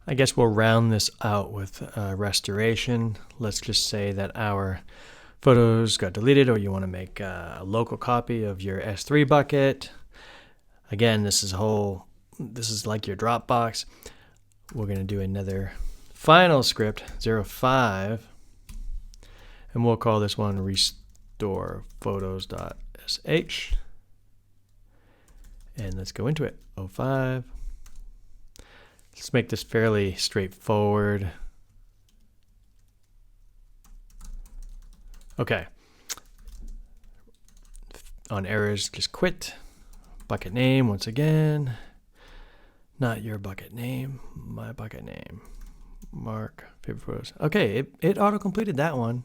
I guess we'll round this out with restoration. Let's just say that our photos got deleted, or you want to make a local copy of your S3 bucket. Again, this is like your Dropbox. We're going to do another final script, 05, and we'll call this one restorePhotos.sh. And let's go into it. 05. Let's make this fairly straightforward. Okay. On errors, just quit. Bucket name, once again. Not your bucket name, my bucket name. Mark, favorite photos. Okay, it auto-completed that one.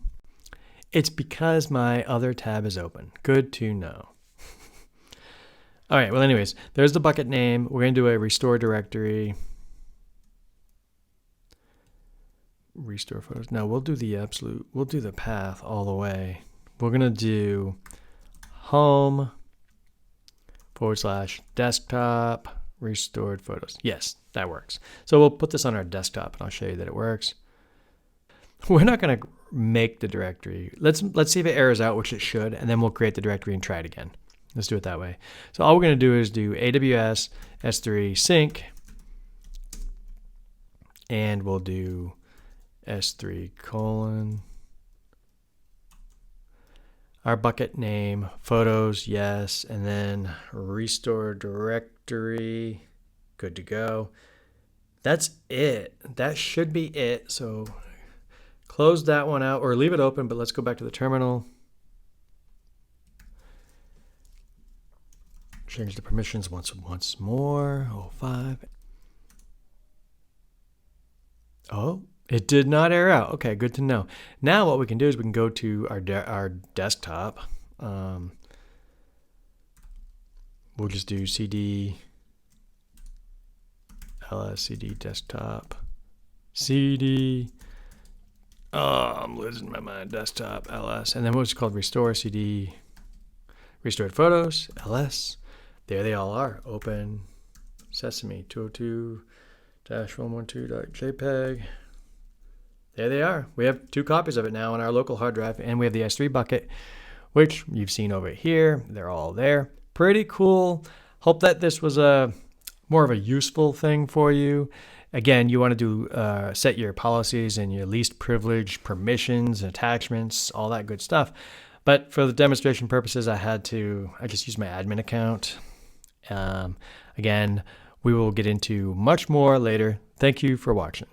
It's because my other tab is open. Good to know. All right, well, anyways, there's the bucket name. We're going to do a restore directory. Restore photos. No, we'll do the path all the way. We're going to do home /desktop restored photos. Yes, that works. So we'll put this on our desktop and I'll show you that it works. We're not going to make the directory. Let's see if it errors out, which it should, and then we'll create the directory and try it again. Let's do it that way. So all we're going to do is do AWS S3 sync, and we'll do S3 : our bucket name, photos, yes, and then restore directory, good to go. That's it. That should be it. So close that one out or leave it open, but let's go back to the terminal. Change the permissions once more. 05. Oh, it did not error out. Okay, good to know. Now what we can do is we can go to our desktop. We'll just do cd ls cd desktop cd. Oh, I'm losing my mind. Desktop ls, and then what's called restore cd restored photos ls. There they all are. Open Sesame 202-112.jpg. There they are. We have 2 copies of it now on our local hard drive, and we have the S3 bucket, which you've seen over here. They're all there. Pretty cool. Hope that this was more of a useful thing for you. Again, you want to do set your policies and your least privilege permissions, attachments, all that good stuff. But for the demonstration purposes, I just used my admin account. Again, we will get into much more later. Thank you for watching.